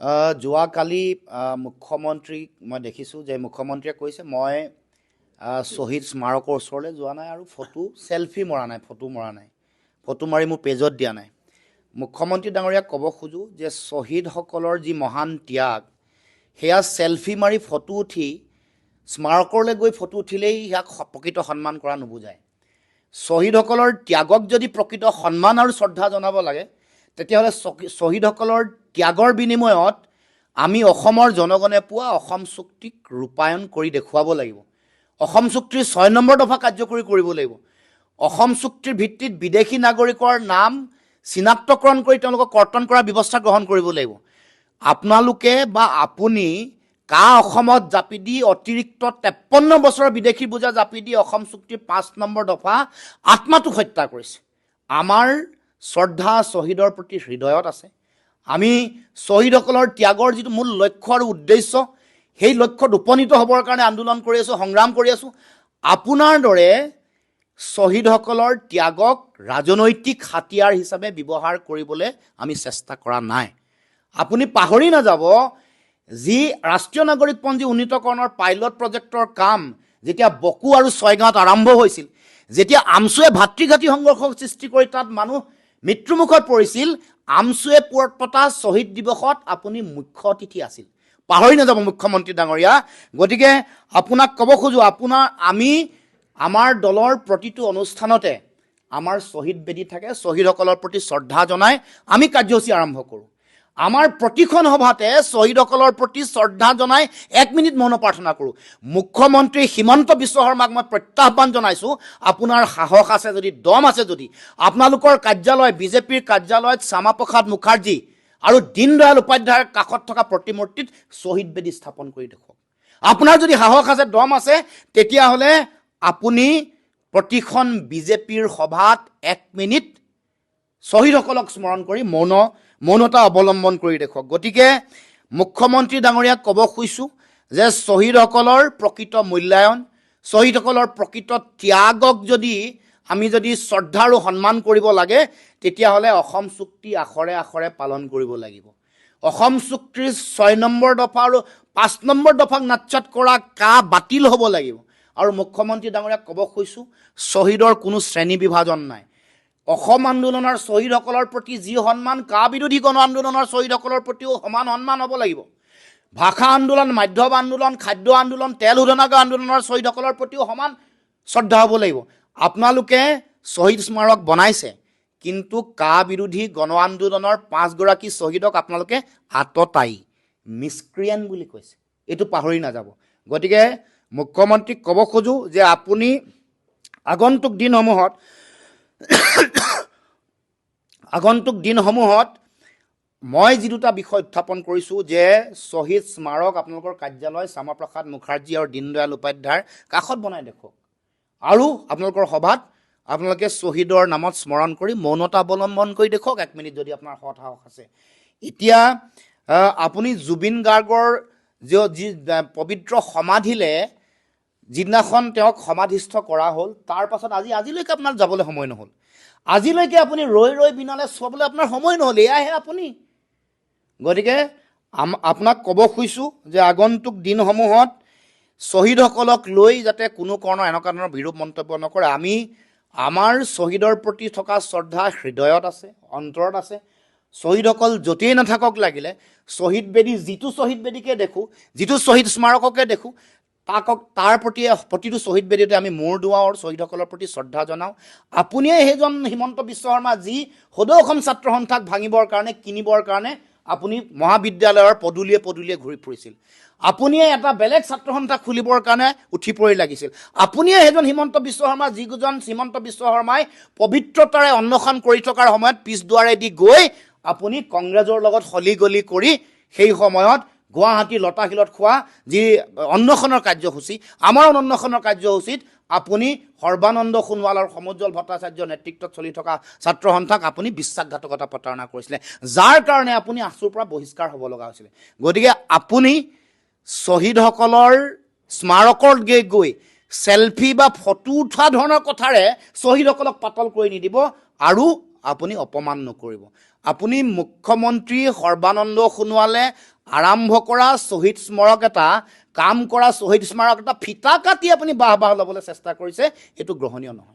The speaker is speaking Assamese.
যোৱাকালি মুখ্যমন্ত্ৰীক মই দেখিছোঁ যে মুখ্যমন্ত্ৰীয়ে কৈছে মই শ্বহীদ স্মাৰকৰ ওচৰলৈ যোৱা নাই আৰু চেলফি মৰা নাই, ফটো মাৰি মোৰ পেজত দিয়া নাই। মুখ্যমন্ত্ৰী ডাঙৰীয়াক ক'ব খোজোঁ যে শ্বহীদসকলৰ যি মহান ত্যাগ সেয়া চেলফি মাৰি ফটো উঠি স্মাৰকলৈ গৈ ফটো উঠিলেই ইয়াক প্ৰকৃত সন্মান কৰা নুবুজায়। শ্বহীদসকলৰ ত্যাগক যদি প্ৰকৃত সন্মান আৰু শ্ৰদ্ধা জনাব লাগে তেতিয়াহ'লে শ্বহীদসকলৰ ত্যাগৰ বিনিময়ত আমি অসমৰ জনগণে পোৱা অসম চুক্তিক ৰূপায়ণ কৰি দেখুৱাব লাগিব। অসম চুক্তিৰ ৬ নম্বৰ দফা কাৰ্যকৰী কৰিব লাগিব। অসম চুক্তিৰ ভিত্তিত বিদেশী নাগৰিকৰ নাম চিনাক্তকৰণ কৰি তেওঁলোকক কৰ্তন কৰাৰ ব্যৱস্থা গ্ৰহণ কৰিব লাগিব। আপোনালোকে বা আপুনি অসমত জাপি দি অতিৰিক্ত 53 বছৰৰ বিদেশী বোজা জাপি দি অসম চুক্তিৰ ৫ নম্বৰ দফা আত্মাটোক হত্যা কৰিছে। আমাৰ শ্ৰদ্ধা শ্বহীদৰ প্ৰতি হৃদয়ত আছে। আমি শ্বহীদসকলৰ ত্যাগৰ যিটো মূল লক্ষ্য আৰু উদ্দেশ্য সেই লক্ষ্যত উপনীত হ'বৰ কাৰণে আন্দোলন কৰি আছোঁ, সংগ্ৰাম কৰি আছোঁ। আপোনাৰ দৰে শ্বহীদসকলৰ ত্যাগক ৰাজনৈতিক হাতিয়াৰ হিচাপে ব্যৱহাৰ কৰিবলৈ আমি চেষ্টা কৰা নাই। আপুনি পাহৰি নাযাব যি ৰাষ্ট্ৰীয় নাগৰিকপঞ্জী উন্নীতকৰণৰ পাইলট প্ৰজেক্টৰ কাম যেতিয়া বকো আৰু ছয়গাঁৱত আৰম্ভ হৈছিল, যেতিয়া আমছুৱে ভাতৃঘাতী সংঘৰ্ষৰ সৃষ্টি কৰি তাত মানুহ মৃত্যুমুখত পৰিছিল, আমছুৱে পতা শ্বহীদ দিৱসত আপুনি মুখ্য অতিথি আছিল। পাহৰি নাযাব মুখ্যমন্ত্ৰী ডাঙৰীয়া। গতিকে আপোনাক ক'ব খোজোঁ, আমাৰ দলৰ প্ৰতিটো অনুষ্ঠানতে আমাৰ শ্বহীদ বেদী থাকে। শ্বহীদসকলৰ প্ৰতি শ্ৰদ্ধা জনাই আমি কাৰ্যসূচী আৰম্ভ কৰোঁ। আমাৰ প্ৰতিখন সভাতে শ্বহীদসকলৰ প্ৰতি শ্ৰদ্ধা জনাই 1 মিনিট মৌন প্ৰাৰ্থনা কৰোঁ। মুখ্যমন্ত্ৰী হিমন্ত বিশ্ব শৰ্মাক মই প্ৰত্যাহ্বান জনাইছোঁ, আপোনাৰ সাহস আছে যদি, দম আছে যদি, আপোনালোকৰ কাৰ্যালয় বিজেপিৰ কাৰ্যালয়ত শ্যামাপ্ৰসাদ মুখাৰ্জী আৰু দীনদয়াল উপাধ্যায়ৰ কাষত থকা প্ৰতিমূৰ্তিত শ্বহীদ বেদী স্থাপন কৰি দেখুৱাওক। আপোনাৰ যদি সাহস আছে, দম আছে, তেতিয়াহ'লে আপুনি প্ৰতিখন বিজেপিৰ সভাত 1 মিনিট শ্বহীদসকলক স্মৰণ কৰি মৌনতা অৱলম্বন কৰি দেখুৱাওক। গতিকে মুখ্যমন্ত্ৰী ডাঙৰীয়াক ক'ব খুজিছোঁ যে শ্বহীদসকলৰ প্ৰকৃত মূল্যায়ন, শ্বহীদসকলৰ প্ৰকৃত ত্যাগক আমি যদি শ্ৰদ্ধা আৰু সন্মান কৰিব লাগে তেতিয়াহ'লে অসম চুক্তি আখৰে আখৰে পালন কৰিব লাগিব। অসম চুক্তিৰ ৬ নম্বৰ দফা আৰু ৫ নম্বৰ দফাক নাচ্ছাত কৰা বাতিল হ'ব লাগিব। আৰু মুখ্যমন্ত্ৰী ডাঙৰীয়াক ক'ব খুজিছোঁ শ্বহীদৰ কোনো শ্ৰেণী বিভাজন নাই। অসম আন্দোলনৰ শ্বহীদসকলৰ প্ৰতি যি সন্মান বিৰোধী গণ আন্দোলনৰ শ্বহীদসকলৰ প্ৰতিও সমান সন্মান হ'ব লাগিব। ভাষা আন্দোলন, মাধ্যম আন্দোলন, খাদ্য আন্দোলন, তেল শোধনাগাৰ আন্দোলনৰ শ্বহীদসকলৰ প্ৰতিও সমান শ্ৰদ্ধা হ'ব লাগিব। আপোনালোকে শ্বহীদ স্মাৰক বনাইছে, কিন্তু বিৰোধী গণ আন্দোলনৰ 5 গৰাকী শ্বহীদক আপোনালোকে আততায়ী, মিছক্ৰিয়েণ্ট বুলি কৈছে। এইটো পাহৰি নাযাব। গতিকে মুখ্যমন্ত্ৰীক ক'ব খোজোঁ যে আপুনি আগন্তুক দিনসমূহত মই যি দুটা বিষয় উত্থাপন কৰিছোঁ যে শ্বহীদ স্মাৰক আপোনালোকৰ কাৰ্যালয় শ্যামাপ্ৰসাদ মুখাৰ্জী আৰু দীনদয়াল উপাধ্যায়ৰ কাষত বনাই দেখুৱাওক। আৰু আপোনালোকৰ সভাত আপোনালোকে শ্বহীদৰ নামত স্মৰণ কৰি মৌনতা অৱলম্বন কৰি দেখুৱাওক 1 মিনিট যদি আপোনাৰ সাহস আছে। এতিয়া আপুনি জুবিন গাৰ্গৰ যি পবিত্ৰ সমাধিলে যিদিনাখন তেওঁক সমাধিস্থ কৰা হ'ল, তাৰ পাছত আজিলৈকে আপোনাৰ যাবলৈ সময় নহ'ল। আজিলৈকে আপুনি ৰৈ বিনালে চোৱাবলৈ আপোনাৰ সময় নহ'ল। এয়াহে আপুনি। গতিকে আপোনাক ক'ব খুজিছোঁ যে আগন্তুক দিনসমূহত শ্বহীদসকলক লৈ যাতে কোনো এনেকুৱা ধৰণৰ বিৰূপ মন্তব্য নকৰে। আমাৰ শ্বহীদৰ প্ৰতি থকা শ্ৰদ্ধা হৃদয়ত আছে, অন্তৰত আছে। শ্বহীদসকল য'তেই নাথাকক লাগিলে শ্বহীদ বেদী, যিটো শ্বহীদ বেদীকে দেখোঁ, যিটো শ্বহীদ স্মাৰককে দেখোঁ, তাৰ প্ৰতি প্ৰতিটো শ্বহীদ বেদীতে আমি মূৰ দুৱাওঁ, শ্বহীদসকলৰ প্ৰতি শ্ৰদ্ধা জনাওঁ। আপুনিয়ে সেইজন হিমন্ত বিশ্ব শৰ্মা যি সদৌ অসম ছাত্ৰ সন্থাক ভাঙিবৰ কাৰণে, কিনিবৰ কাৰণে আপুনি মহাবিদ্যালয়ৰ পদূলিয়ে ঘূৰি ফুৰিছিল। আপুনিয়ে এটা বেলেগ ছাত্ৰ সন্থা খুলিবৰ কাৰণে উঠি পৰি লাগিছিল। আপুনিয়ে সেইজন হিমন্ত বিশ্ব শৰ্মা যিজন হিমন্ত বিশ্ব শৰ্মাই পবিত্ৰতাৰে অন্বেষণ কৰি থকাৰ সময়ত পিছদুৱাৰেদি গৈ আপুনি কংগ্ৰেছৰ লগত হলিগলি কৰি সেই সময়ত গুৱাহাটী লতাশিলত খোৱা যি অন্বেষণৰ কাৰ্যসূচী, আমাৰ অন্বেষণৰ কাৰ্যসূচীত আপুনি সৰ্বানন্দ সোণোৱাল আৰু সমুজ্জ্বল ভট্টাচাৰ্যৰ নেতৃত্বত চলি থকা ছাত্ৰ সন্থাক আপুনি বিশ্বাসঘাতকতা প্ৰতাৰণা কৰিছিলে, যাৰ কাৰণে আপুনি আছুৰ পৰা বহিষ্কাৰ হ'ব লগা হৈছিলে। গতিকে আপুনি শ্বহীদসকলৰ স্মাৰকৰ গৈ চেলফি বা ফটো উঠা ধৰণৰ কথাৰে শ্বহীদসকলক পাতল কৰি নিদিব আৰু আপুনি অপমান নকৰিব। আপুনি মুখ্যমন্ত্ৰী সৰ্বানন্দ সোণোৱালে আৰম্ভ কৰা শ্বহীদ স্মাৰক এটা কাম কৰা শ্বহীদ স্মাৰক এটা ফিটা কাটি আপুনি বাহ ল'বলৈ চেষ্টা কৰিছে, এইটো গ্ৰহণীয় নহয়।